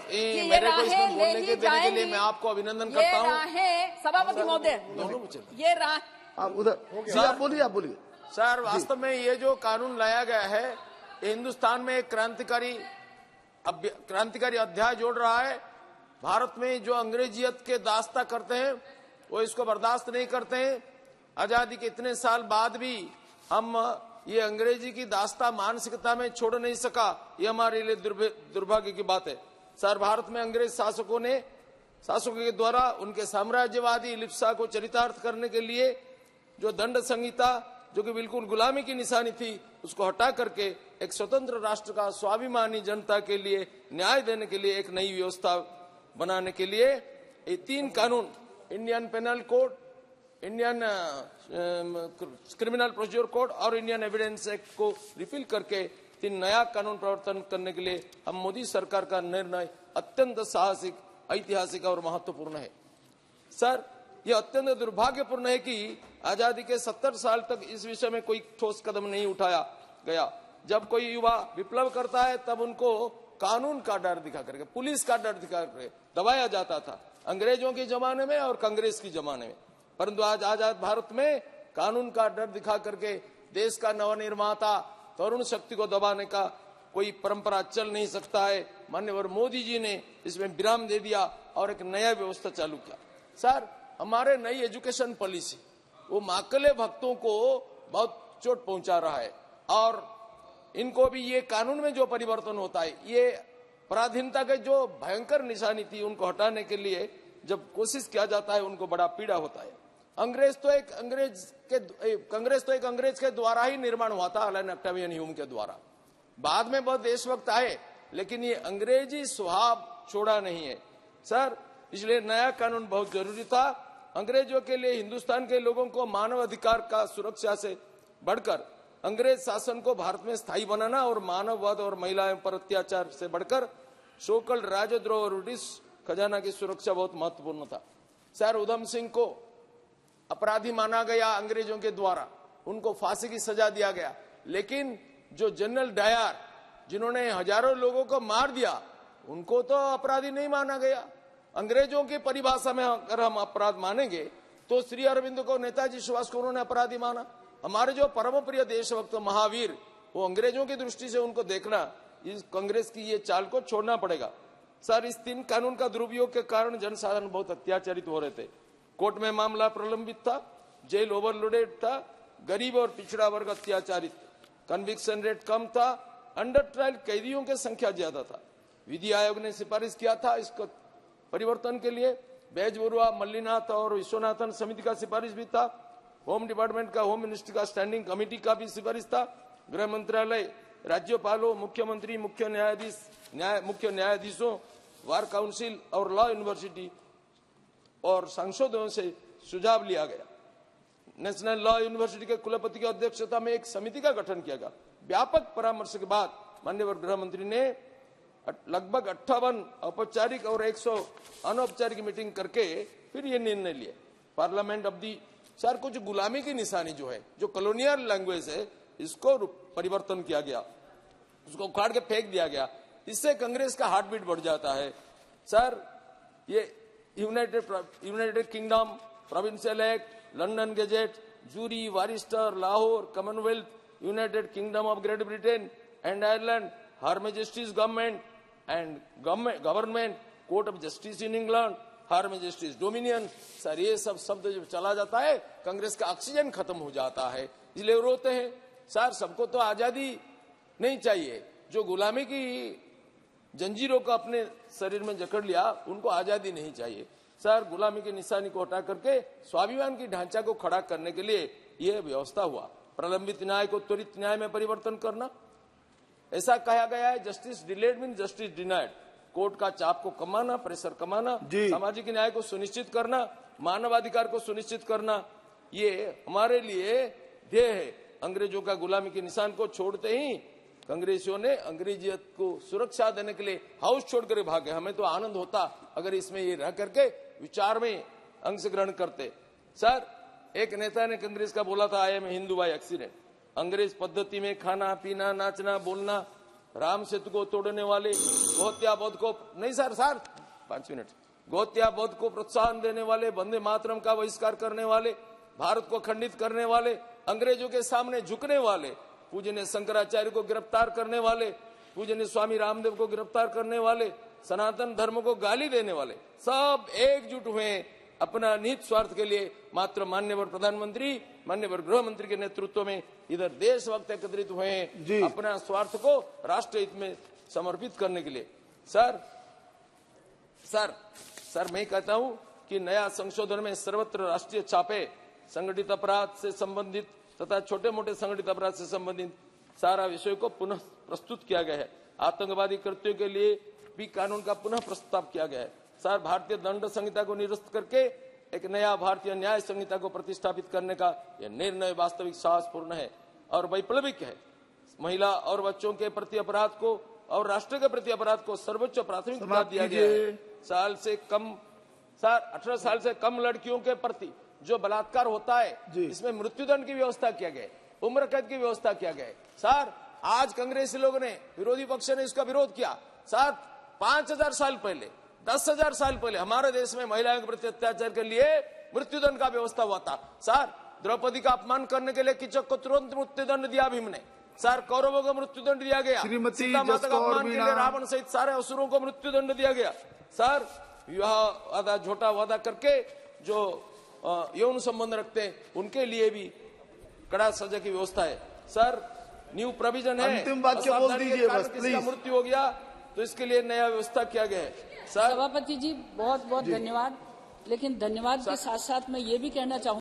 कि मेरे को इसमें बोलने ले के ही देने के लिए जाएंगी। मैं आपको अभिनंदन करता हूँ। सभापति महोदय, दोनों में चलता ये राह आप उधर जी, आप बोलिए। सर, वास्तव में ये जो कानून लाया गया है, ये हिंदुस्तान में एक क्रांतिकारी अध्याय जोड़ रहा है। भारत में जो अंग्रेजियत के दास्ता करते हैं वो इसको बर्दाश्त नहीं करते हैं। आजादी के इतने साल बाद भी हम ये अंग्रेजी की दास्ता मानसिकता में छोड़ नहीं सका, ये हमारे लिए दुर्भाग्य की बात है। सर, भारत में अंग्रेज शासकों के द्वारा उनके साम्राज्यवादी लिप्सा को चरितार्थ करने के लिए जो दंड संहिता, जो कि बिल्कुल गुलामी की निशानी थी, उसको हटा करके एक स्वतंत्र राष्ट्र का स्वाभिमानी जनता के लिए न्याय देने के लिए एक नई व्यवस्था बनाने के लिए ये 3 कानून, Indian penal code, Indian criminal procedure code और इंडियन एविडेंस एक्ट को रिफिल करके 3 नया कानून प्रवर्तन करने के लिए हम मोदी सरकार का निर्णय अत्यंत साहसिक, ऐतिहासिक और महत्वपूर्ण है। सर, यह अत्यंत दुर्भाग्यपूर्ण है कि आजादी के 70 साल तक इस विषय में कोई ठोस कदम नहीं उठाया गया। जब कोई युवा विप्लव करता है तब उनको कानून का डर दिखा करके, पुलिस का डर दिखा करके दबाया जाता था, अंग्रेजों के जमाने में और कांग्रेस के जमाने में। परंतु आज आजाद भारत में कानून का डर दिखा करके देश का नवनिर्माता तरुण शक्ति को दबाने का कोई परंपरा चल नहीं सकता है। माननीय मोदी जी ने इसमें विराम दे दिया और एक नया व्यवस्था चालू किया। सर, हमारे नई एजुकेशन पॉलिसी वो माकले भक्तों को बहुत चोट पहुंचा रहा है और इनको भी ये कानून में जो परिवर्तन होता है, ये पराधीनता के जो भयंकर निशानी थी उनको हटाने के लिए जब कोशिश किया जाता है उनको बड़ा पीड़ा होता है। कांग्रेस तो एक अंग्रेज के द्वारा ही निर्माण हुआ था, एलन ऑक्टेवियन ह्यूम के द्वारा। बाद में बहुत देशभक्त आए, लेकिन ये अंग्रेजी स्वभाव छोड़ा नहीं है। सर, इसलिए नया कानून बहुत जरूरी था। अंग्रेजों के लिए हिंदुस्तान के लोगों को मानव अधिकार का सुरक्षा से बढ़कर अंग्रेज शासन को भारत में स्थायी बनाना और मानववाद और महिलाओं पर अत्याचार से बढ़कर सोकल राजद्रोह और ब्रिटिश खजाना की सुरक्षा बहुत महत्वपूर्ण था। सर, उधम सिंह को अपराधी माना गया अंग्रेजों के द्वारा, उनको फांसी की सजा दिया गया, लेकिन जो जनरल डायर जिन्होंने हजारों लोगों को मार दिया उनको तो अपराधी नहीं माना गया। अंग्रेजों की परिभाषा में अगर हम अपराध मानेंगे तो श्री अरविंद को, नेताजी सुभाष को उन्होंने अपराधी माना। हमारे जो परम प्रिय देशभक्त महावीर, वो अंग्रेजों की दृष्टि से उनको देखना, इस कांग्रेस की ये चाल को छोड़ना पड़ेगा। सर, इस 3 कानून का दुरुपयोग के कारण जनसाधारण बहुत अत्याचारित हो रहे थे। कोर्ट में मामला प्रलंबित था, जेल ओवरलोडेड था, गरीब और पिछड़ा वर्ग अत्याचारित, कन्विक्शन रेट कम था, अंडर ट्रायल कैदियों की संख्या ज्यादा था। विधि आयोग ने सिफारिश किया था इसको परिवर्तन के लिए। बैज बरुआ, मल्लीनाथ और विश्वनाथन समिति का सिफारिश भी था। होम डिपार्टमेंट का, होम मिनिस्ट्री का स्टैंडिंग कमेटी का भी सिफारिश था। गृह मंत्रालय, राज्यपालों, मुख्यमंत्री, मुख्य न्यायाधीशों, बार काउंसिल और लॉ यूनिवर्सिटी और सांसदों से सुझाव लिया गया। नेशनल लॉ यूनिवर्सिटी के कुलपति की अध्यक्षता में एक समिति का गठन किया गया। व्यापक परामर्श के बाद माननीय गृह मंत्री ने लगभग 58 औपचारिक और 100 अनौपचारिक मीटिंग करके फिर ये निर्णय लिया। पार्लियामेंट ऑफ दी, सर, कुछ गुलामी की निशानी जो है, जो कॉलोनियल लैंग्वेज है, इसको परिवर्तन किया गया, उसको उखाड़ के फेंक दिया गया। इससे कांग्रेस का हार्ट बीट बढ़ जाता है। सर, ये United Kingdom, provincial act, London gazette, jury, barrister, Lahore, commonwealth, United Kingdom of Great Britain and Ireland, her majesty's government and government, court of justice in England, her majesty's dominion. Sir, ये सब शब्द जब चला जाता है कांग्रेस का oxygen खत्म हो जाता है, इसलिए रोते हैं। सर, सबको तो आजादी नहीं चाहिए। जो गुलामी की जंजीरों को अपने शरीर में जकड़ लिया उनको आजादी नहीं चाहिए। सर, गुलामी की निशानी को हटा करके स्वाभिमान की ढांचा को खड़ा करने के लिए यह व्यवस्था हुआ। प्रलंबित न्याय को त्वरित न्याय में परिवर्तन करना, ऐसा कहा गया है। Justice delayed mean justice denied. Court का चाप को कमाना, प्रेशर कमाना, सामाजिक न्याय को सुनिश्चित करना, मानवाधिकार को सुनिश्चित करना, ये हमारे लिए ध्येय है। अंग्रेजों का गुलामी के निशान को छोड़ते ही कांग्रेसियों ने अंग्रेजियत को सुरक्षा देने के लिए हाउस छोड़कर भागे। हमें तो आनंद होता अगर इसमें ये रह करके विचार में अंश ग्रहण करते। सर, एक नेता ने कांग्रेस का बोला था, I am Hindu by accident. अंग्रेज पद्धति में खाना पीना, नाचना, बोलना राम सेतु को तोड़ने वाले, गोहत्या बोध को नहीं सर 5 मिनट, गोहत्या बोध को प्रोत्साहन देने वाले, वंदे मातरम का बहिष्कार करने वाले, भारत को खंडित करने वाले, अंग्रेजों के सामने झुकने वाले, पूजनीय शंकराचार्य को गिरफ्तार करने वाले, पूजनीय स्वामी रामदेव को गिरफ्तार करने वाले, सनातन धर्म को गाली देने वाले, सब एकजुट हुए अपना निहित स्वार्थ के लिए। मात्र माननीय प्रधानमंत्री, माननीय गृह मंत्री के नेतृत्व में इधर देशभक्त एकत्रित हुए हैं अपना स्वार्थ को राष्ट्र हित में समर्पित करने के लिए। सर मैं कहता हूं कि नया संशोधन में सर्वत्र राष्ट्रीय छापे, संगठित अपराध से संबंधित तथा छोटे मोटे संगठित अपराध से संबंधित सारा विषय को पुनः प्रस्तुत किया गया है। आतंकवादी कृत्यों के लिए भी कानून का पुनः प्रस्ताव किया गया है। सर, भारतीय दंड संहिता को निरस्त करके एक नया भारतीय न्याय संहिता को प्रतिष्ठापित करने का यह निर्णय वास्तविक साहसपूर्ण है और वैप्लविक है। महिला और बच्चों के प्रति अपराध को और राष्ट्र के प्रति अपराध को सर्वोच्च प्राथमिकता दिया गया है। 18 साल से कम लड़कियों के प्रति जो बलात्कार होता है, इसमें मृत्युदंड की व्यवस्था किया गया है, उम्र कैद की व्यवस्था किया गया है। सर, आज कांग्रेसी लोगों ने, विरोधी पक्ष ने इसका विरोध किया। सर, 5000 साल पहले, 10,000 साल पहले हमारे देश में महिलाओं के प्रति अत्याचार के लिए मृत्युदंड का व्यवस्था हुआ था। सर, द्रौपदी का अपमान करने के लिए किचक को तुरंत मृत्युदंड दिया भीम ने। सर, कौरवों को मृत्युदंड दिया गया। सीता माता का अपमान के लिए रावण सहित सारे असुरों को मृत्युदंड दिया गया। सर, यह झूठा वादा करके जो यौन संबंध रखते हैं उनके लिए भी कड़ा सजा की व्यवस्था है। सर, न्यू प्रोविजन है, अंतिम वाक्य बोल दीजिए बस प्लीज। मृत्यु हो गया तो इसके लिए नया व्यवस्था किया गया है। सभापति जी बहुत बहुत धन्यवाद, लेकिन धन्यवाद के साथ साथ मैं ये भी कहना चाहूंगा